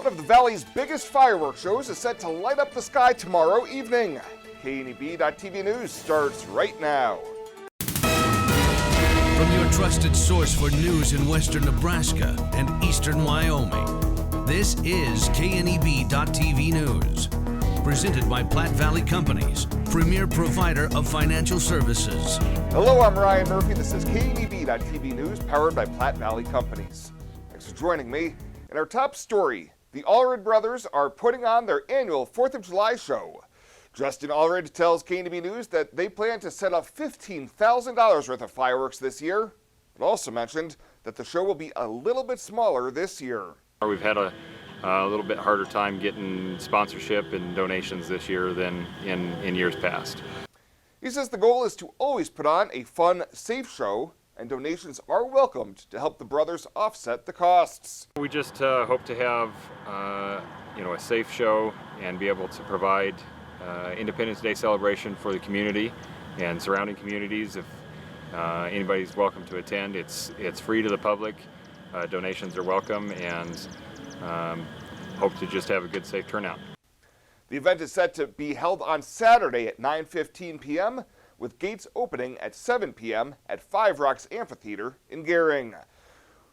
One of the Valley's biggest fireworks shows is set to light up the sky tomorrow evening. KNEB.TV News starts right now. From your trusted source for news in western Nebraska and eastern Wyoming, this is KNEB.TV News. Presented by Platte Valley Companies, premier provider of financial services. Hello, I'm Ryan Murphy. This is KNEB.TV News, powered by Platte Valley Companies. Thanks for joining me. In our top story, the Allred brothers are putting on their annual 4th of July show. Justin Allred tells KNEB News that they plan to set up $15,000 worth of fireworks this year, but also mentioned that the show will be a little bit smaller this year. We've had a little bit harder time getting sponsorship and donations this year than in years past. He says the goal is to always put on a fun, safe show, and donations are welcomed to help the brothers offset the costs. We just hope to have a safe show and be able to provide Independence Day celebration for the community and surrounding communities. If anybody's welcome to attend, it's free to the public. Donations are welcome, and hope to just have a good, safe turnout. The event is set to be held on Saturday at 9:15 p.m. with gates opening at 7 p.m. at Five Rocks Amphitheater in Gering.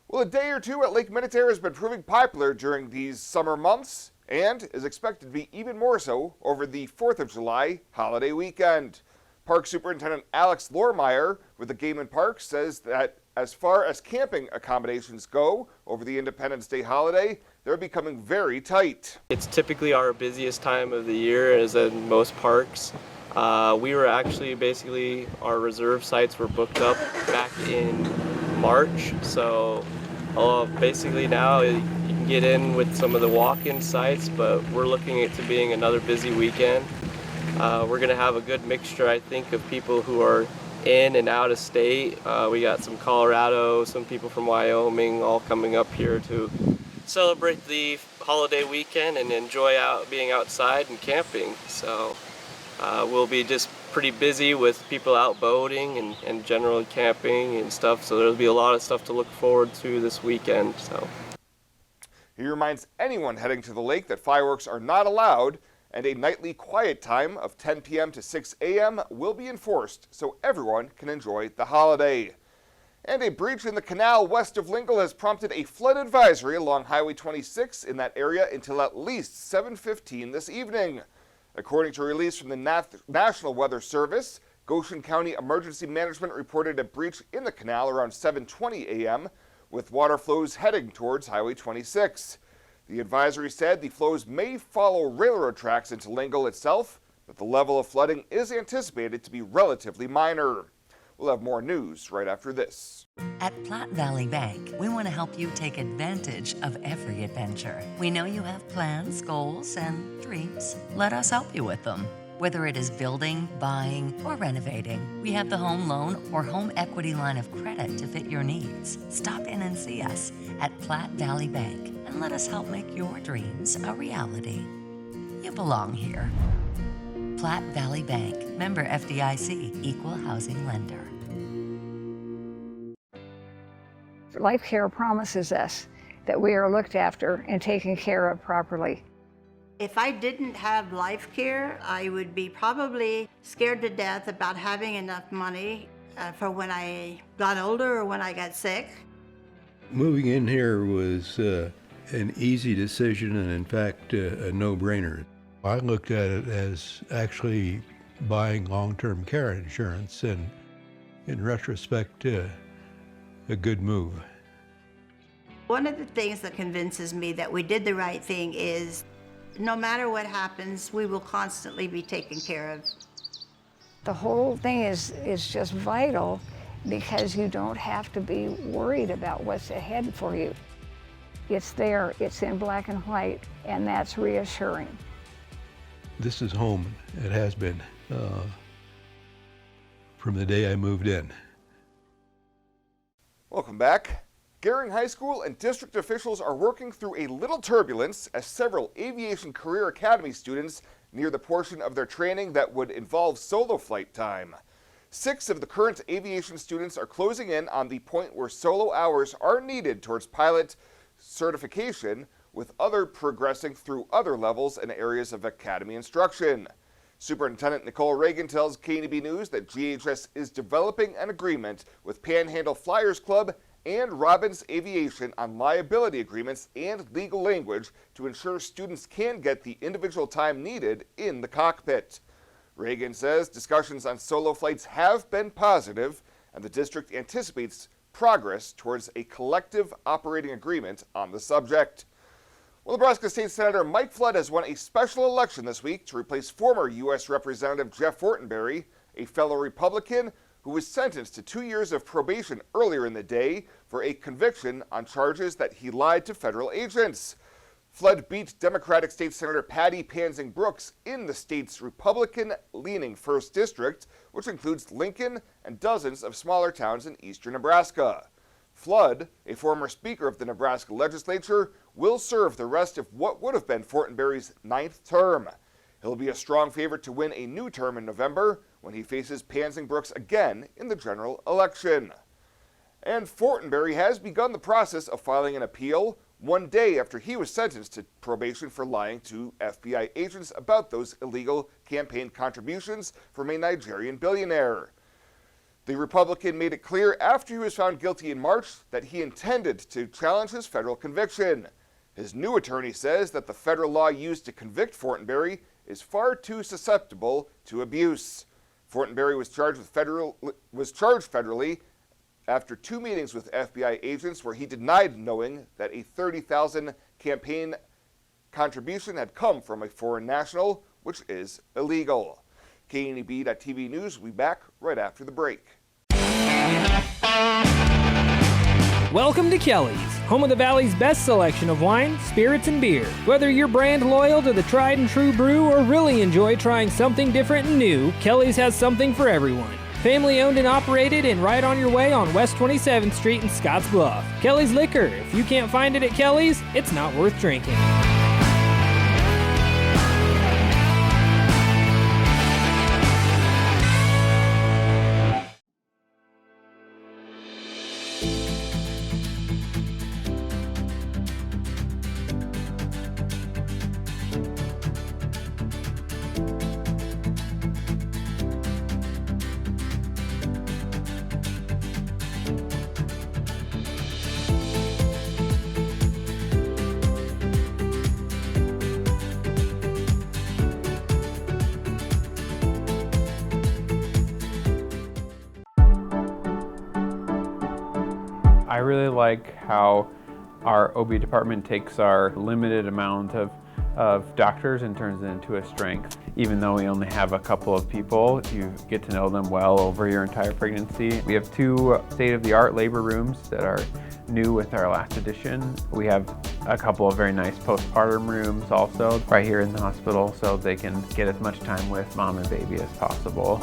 Well, a day or two at Lake Minnetonka has been proving popular during these summer months and is expected to be even more so over the 4th of July holiday weekend. Park Superintendent Alex Lormeyer with the Game and Park says that as far as camping accommodations go over the Independence Day holiday, they're becoming very tight. It's typically our busiest time of the year, as in most parks. We were actually basically, our reserve sites were booked up back in March, so basically now you can get in with some of the walk-in sites, but we're looking at it being another busy weekend. We're going to have a good mixture, I think, of people who are in and out of state. We got some Colorado, some people from Wyoming, all coming up here to celebrate the holiday weekend and enjoy being outside and camping. So we'll be just pretty busy with people out boating and generally camping and stuff. So there'll be a lot of stuff to look forward to this weekend. So he reminds anyone heading to the lake that fireworks are not allowed, and a nightly quiet time of 10 p.m. to 6 a.m. will be enforced so everyone can enjoy the holiday. And a breach in the canal west of Lingle has prompted a flood advisory along Highway 26 in that area until at least 7:15 this evening. According to a release from the National Weather Service, Goshen County Emergency Management reported a breach in the canal around 7:20 a.m. with water flows heading towards Highway 26. The advisory said the flows may follow railroad tracks into Lingle itself, but the level of flooding is anticipated to be relatively minor. We'll have more news right after this. At Platte Valley Bank, we want to help you take advantage of every adventure. We know you have plans, goals, and dreams. Let us help you with them. Whether it is building, buying, or renovating, we have the home loan or home equity line of credit to fit your needs. Stop in and see us at Platte Valley Bank and let us help make your dreams a reality. You belong here. Platte Valley Bank, member FDIC, equal housing lender. Life Care promises us that we are looked after and taken care of properly. If I didn't have Life Care, I would be probably scared to death about having enough money for when I got older or when I got sick. Moving in here was an easy decision and in fact a no-brainer. I looked at it as actually buying long-term care insurance, and in retrospect, a good move. One of the things that convinces me that we did the right thing is no matter what happens, we will constantly be taken care of. The whole thing is just vital because you don't have to be worried about what's ahead for you. It's there, it's in black and white, and that's reassuring. This is home. It has been from the day I moved in. Welcome back. Gering High School and district officials are working through a little turbulence as several Aviation Career Academy students near the portion of their training that would involve solo flight time. 6 of the current aviation students are closing in on the point where solo hours are needed towards pilot certification, with other progressing through other levels and areas of academy instruction. Superintendent Nicole Reagan tells KNEB News that GHS is developing an agreement with Panhandle Flyers Club and Robbins Aviation on liability agreements and legal language to ensure students can get the individual time needed in the cockpit. Reagan says discussions on solo flights have been positive, and the district anticipates progress towards a collective operating agreement on the subject. Well, Nebraska State Senator Mike Flood has won a special election this week to replace former U.S. Representative Jeff Fortenberry, a fellow Republican who was sentenced to 2 years of probation earlier in the day for a conviction on charges that he lied to federal agents. Flood beat Democratic State Senator Patty Pansing Brooks in the state's Republican-leaning 1st District, which includes Lincoln and dozens of smaller towns in eastern Nebraska. Flood, a former Speaker of the Nebraska Legislature, will serve the rest of what would have been Fortenberry's 9th term. He'll be a strong favorite to win a new term in November when he faces Pansing Brooks again in the general election. And Fortenberry has begun the process of filing an appeal 1 day after he was sentenced to probation for lying to FBI agents about those illegal campaign contributions from a Nigerian billionaire. The Republican made it clear after he was found guilty in March that he intended to challenge his federal conviction. His new attorney says that the federal law used to convict Fortenberry is far too susceptible to abuse. Fortenberry was charged federally after 2 meetings with FBI agents where he denied knowing that a $30,000 campaign contribution had come from a foreign national, which is illegal. KNEB.TV News will be back right after the break. Welcome to Kelly's, home of the Valley's best selection of wine, spirits, and beer. Whether you're brand loyal to the tried and true brew or really enjoy trying something different and new, Kelly's has something for everyone. Family owned and operated and right on your way on West 27th Street in Scotts Bluff. Kelly's Liquor. If you can't find it at Kelly's, it's not worth drinking. I really like how our OB department takes our limited amount of doctors and turns it into a strength. Even though we only have a couple of people, you get to know them well over your entire pregnancy. We have 2 state-of-the-art labor rooms that are new with our last addition. We have a couple of very nice postpartum rooms also right here in the hospital so they can get as much time with mom and baby as possible.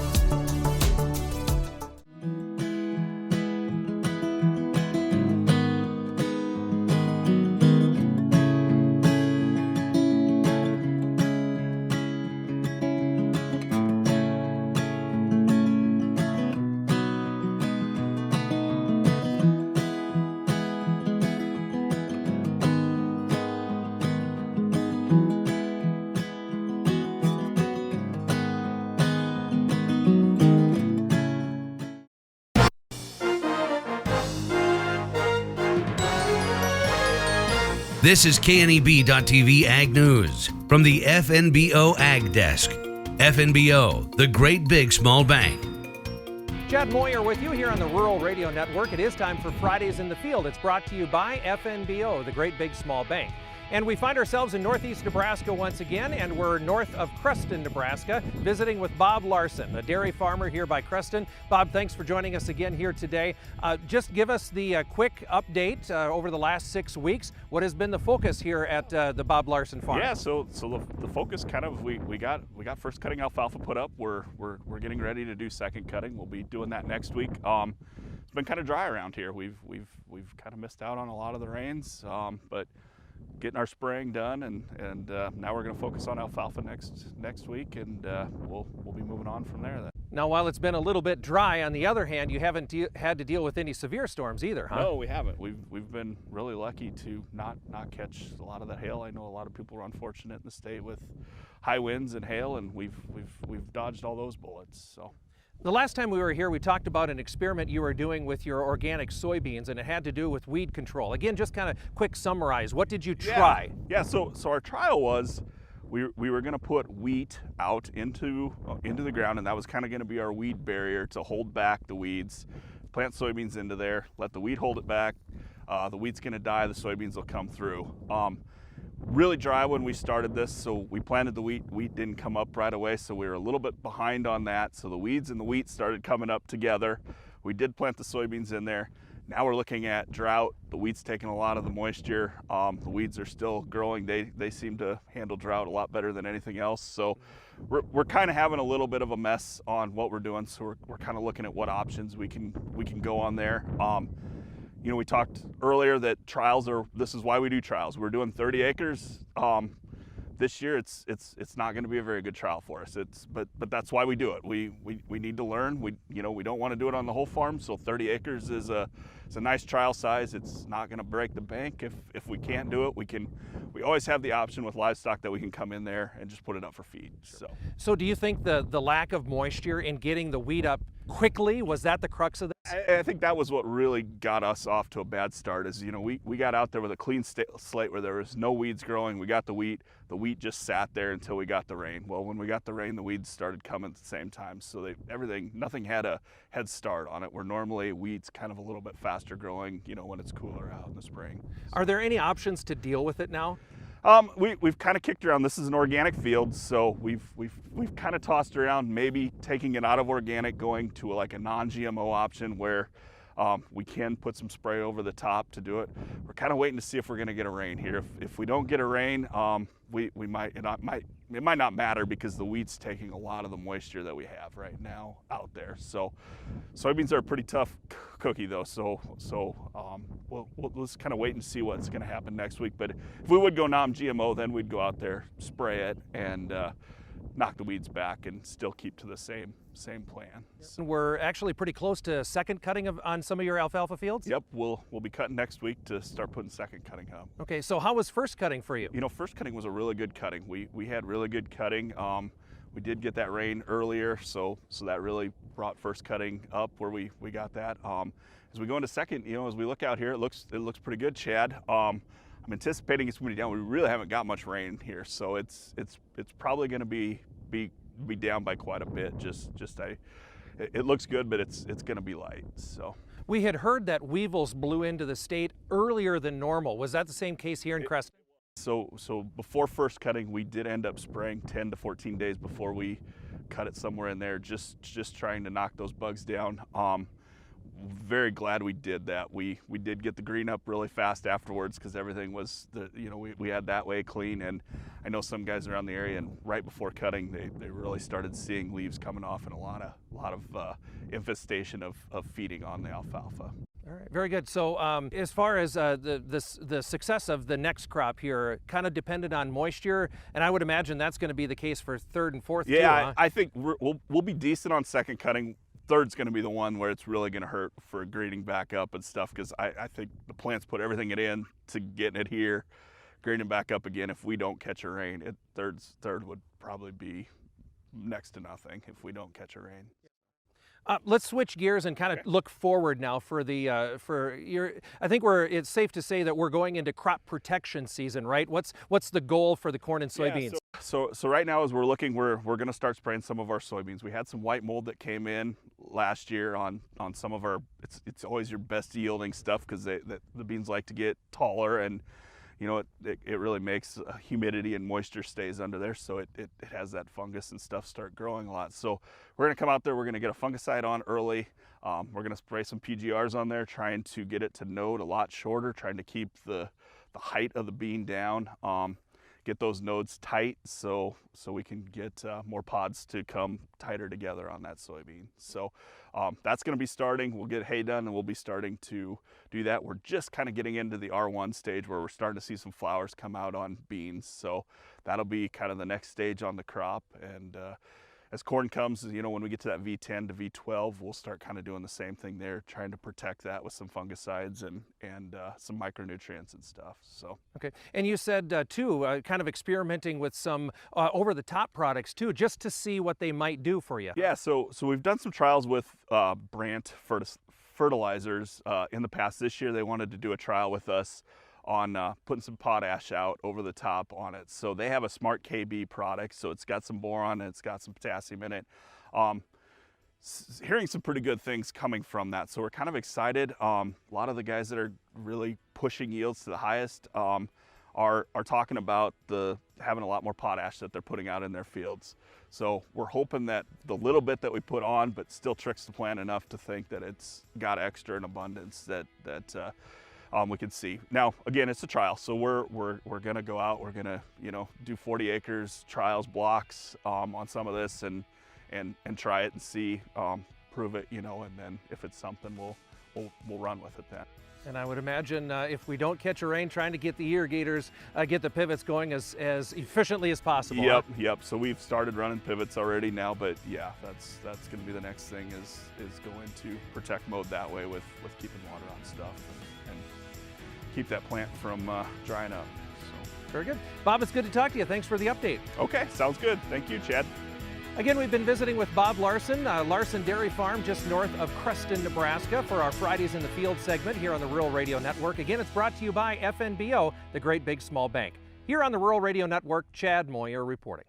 This is KNEB.TV Ag News from the FNBO Ag Desk. FNBO, the great big small bank. Chad Moyer with you here on the Rural Radio Network. It is time for Fridays in the Field. It's brought to you by FNBO, the great big small bank. And we find ourselves in northeast Nebraska once again, and we're north of Creston, Nebraska, visiting with Bob Larson, a dairy farmer here by Creston. Bob, thanks for joining us again here today. Just give us the quick update over the last 6 weeks. What has been the focus here at the Bob Larson farm? Yeah, so the focus kind of we got first cutting alfalfa put up. We're getting ready to do second cutting. We'll be doing that next week. It's been kind of dry around here. We've kind of missed out on a lot of the rains, but getting our spraying done, and now we're going to focus on alfalfa next week, and we'll be moving on from there then. Now, while it's been a little bit dry, on the other hand, you haven't had to deal with any severe storms either, huh? No, we haven't. We've been really lucky to not catch a lot of that hail. I know a lot of people were unfortunate in the state with high winds and hail, and we've dodged all those bullets. So. The last time we were here, we talked about an experiment you were doing with your organic soybeans, and it had to do with weed control. Again, just kind of quick summarize. What did you try? Yeah. So our trial was we were going to put wheat out into the ground, and that was kind of going to be our weed barrier to hold back the weeds. Plant soybeans into there, let the wheat hold it back. The wheat's going to die. The soybeans will come through. Really dry when we started this, so we planted the wheat. Wheat didn't come up right away, so we were a little bit behind on that. So the weeds and the wheat started coming up together. We did plant the soybeans in there. Now we're looking at drought. The wheat's taking a lot of the moisture. The weeds are still growing. They seem to handle drought a lot better than anything else. So we're kind of having a little bit of a mess on what we're doing. So we're kind of looking at what options we can go on there. You know, we talked earlier that this is why we do trials. We're doing 30 acres. This year it's not going to be a very good trial for us. But that's why we do it. We need to learn. We don't want to do it on the whole farm. So 30 acres is a nice trial size. It's not going to break the bank. If we can't do it, we always have the option with livestock that we can come in there and just put it up for feed. So do you think the lack of moisture in getting the wheat up quickly, was that the crux of this? I think that was what really got us off to a bad start. Is we got out there with a clean slate where there was no weeds growing. We got the wheat just sat there until we got the rain. Well, when we got the rain, the weeds started coming at the same time. So nothing had a head start on it, where normally wheat's kind of a little bit faster growing, when it's cooler out in the spring. Are there any options to deal with it now? We've kind of kicked around. This is an organic field, so we've kind of tossed around maybe taking it out of organic, going to like a non-GMO option where we can put some spray over the top to do it. We're kind of waiting to see if we're going to get a rain here. If we don't get a rain, it might not matter, because the wheat's taking a lot of the moisture that we have right now out there. So soybeans are a pretty tough cookie though. So we'll just kind of wait and see what's going to happen next week. But if we would go non-GMO, then we'd go out there, spray it, and knock the weeds back and still keep to the same plan. We're actually pretty close to second cutting on some of your alfalfa fields? Yep, we'll be cutting next week to start putting second cutting up. Okay, so how was first cutting for you? First cutting was a really good cutting. We had really good cutting. We did get that rain earlier, so that really brought first cutting up where we got that. As we go into second, as we look out here, it looks pretty good, Chad. I'm anticipating it's going to be down. We really haven't got much rain here, so it's probably going to be down by quite a bit. It looks good, but it's going to be light. So we had heard that weevils blew into the state earlier than normal. Was that the same case here in Creston? So before first cutting, we did end up spraying 10 to 14 days before we cut it somewhere in there, just trying to knock those bugs down. Very glad we did that. We did get the green up really fast afterwards, because everything was we had that way clean. And I know some guys around the area, and right before cutting, they really started seeing leaves coming off and a lot of infestation of feeding on the alfalfa. All right, very good. So as far as the success of the next crop here, kind of dependent on moisture, and I would imagine that's going to be the case for third and fourth too, huh? I think we'll be decent on second cutting. Third's going to be the one where it's really going to hurt for greening back up and stuff, because I think the plants put everything in to getting it here, greening back up again. If we don't catch a rain, third would probably be next to nothing if we don't catch a rain. Let's switch gears and kind of look forward now for your. I think it's safe to say that we're going into crop protection season, right? What's the goal for the corn and soybeans? Yeah, so right now, as we're looking, we're going to start spraying some of our soybeans. We had some white mold that came in last year on some of our. It's always your best yielding stuff, because the beans like to get taller, and it really makes humidity and moisture stays under there, so it has that fungus and stuff start growing a lot. So we're going to come out there, we're going to get a fungicide on early. We're going to spray some PGRs on there, trying to get it to node a lot shorter, trying to keep the height of the bean down, get those nodes tight so we can get more pods to come tighter together on that soybean. So that's going to be starting. We'll get hay done, and we'll be starting to do that. We're just kind of getting into the R1 stage, where we're starting to see some flowers come out on beans. So that'll be kind of the next stage on the crop. And as corn comes, when we get to that V10 to V12, we'll start kind of doing the same thing there, trying to protect that with some fungicides and some micronutrients and stuff. So. Okay, and you said too, kind of experimenting with some over-the-top products too, just to see what they might do for you. Yeah, so we've done some trials with Brandt fertilizers in the past. This year they wanted to do a trial with us on putting some potash out over the top on it. So they have a Smart KB product, so it's got some boron and it's got some potassium in it. Hearing some pretty good things coming from that, so we're kind of excited. A lot of the guys that are really pushing yields to the highest are talking about having a lot more potash that they're putting out in their fields. So we're hoping that the little bit that we put on, but still tricks the plant enough to think that it's got extra in abundance that we can see. Now, again, it's a trial, so we're gonna go out. We're gonna do 40 acres trials blocks on some of this and try it and see, prove it, and then if it's something, we'll run with it then. And I would imagine if we don't catch a rain, trying to get the irrigators, get the pivots going as efficiently as possible. Yep. So we've started running pivots already now, but yeah, that's going to be the next thing is going to protect mode that way with keeping water on stuff and keep that plant from drying up. So. Very good. Bob, it's good to talk to you. Thanks for the update. Okay, sounds good. Thank you, Chad. Again, we've been visiting with Bob Larson, Larson Dairy Farm just north of Creston, Nebraska, for our Fridays in the Field segment here on the Rural Radio Network. Again, it's brought to you by FNBO, the Great Big Small Bank. Here on the Rural Radio Network, Chad Moyer reporting.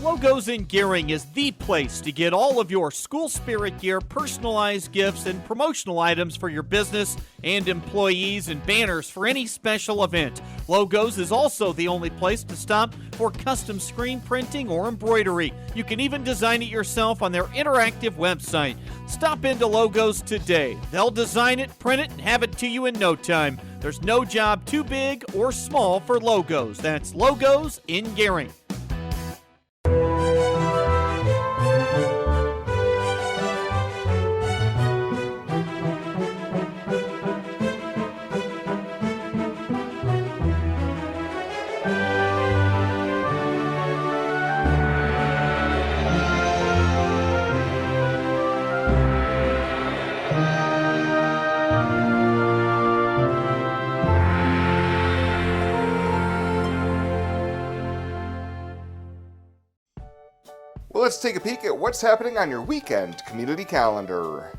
Logos in Gering is the place to get all of your school spirit gear, personalized gifts, and promotional items for your business and employees, and banners for any special event. Logos is also the only place to stop for custom screen printing or embroidery. You can even design it yourself on their interactive website. Stop into Logos today. They'll design it, print it, and have it to you in no time. There's no job too big or small for Logos. That's Logos in Gering. Well, let's take a peek at what's happening on your weekend community calendar.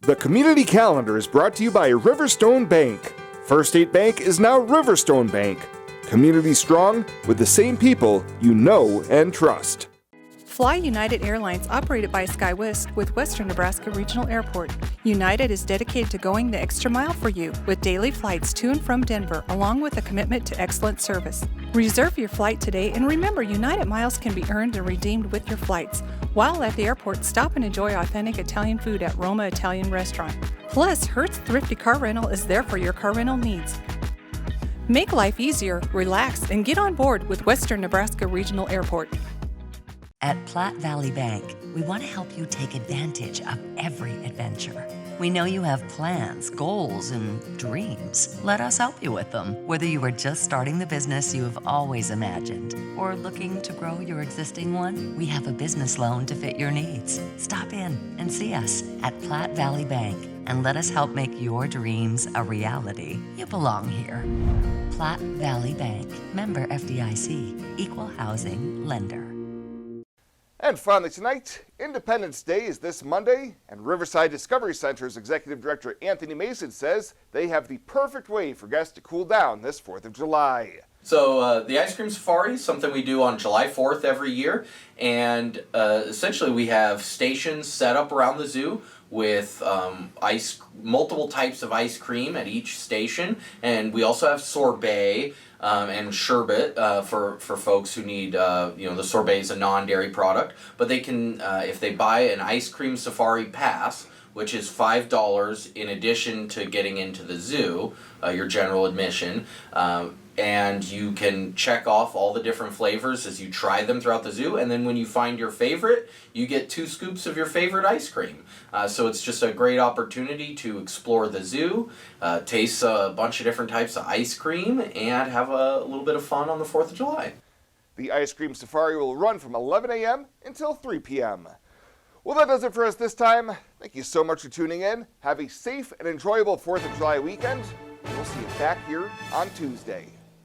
The community calendar is brought to you by Riverstone Bank. First State Bank is now Riverstone Bank. Community strong with the same people you know and trust. Fly United Airlines, operated by SkyWest with Western Nebraska Regional Airport. United is dedicated to going the extra mile for you with daily flights to and from Denver, along with a commitment to excellent service. Reserve your flight today, and remember, United miles can be earned and redeemed with your flights. While at the airport, stop and enjoy authentic Italian food at Roma Italian Restaurant. Plus, Hertz Thrifty Car Rental is there for your car rental needs. Make life easier, relax, and get on board with Western Nebraska Regional Airport. At Platte Valley Bank, we want to help you take advantage of every adventure. We know you have plans, goals, and dreams. Let us help you with them. Whether you are just starting the business you have always imagined or looking to grow your existing one, we have a business loan to fit your needs. Stop in and see us at Platte Valley Bank and let us help make your dreams a reality. You belong here. Platte Valley Bank, member FDIC, equal housing lender. And finally tonight, Independence Day is this Monday, and Riverside Discovery Center's Executive Director Anthony Mason says they have the perfect way for guests to cool down this 4th of July. So the Ice Cream Safari is something we do on July 4th every year, and essentially we have stations set up around the zoo with multiple types of ice cream at each station, and we also have sorbet and sherbet for folks who need, the sorbet is a non-dairy product, but they can, if they buy an Ice Cream Safari Pass, which is $5 in addition to getting into the zoo, your general admission, and you can check off all the different flavors as you try them throughout the zoo, and then when you find your favorite, you get 2 scoops of your favorite ice cream. So it's just a great opportunity to explore the zoo, taste a bunch of different types of ice cream, and have a little bit of fun on the 4th of July. The Ice Cream Safari will run from 11 a.m. until 3 p.m. Well, that does it for us this time. Thank you so much for tuning in. Have a safe and enjoyable 4th of July weekend. We'll see you back here on Tuesday.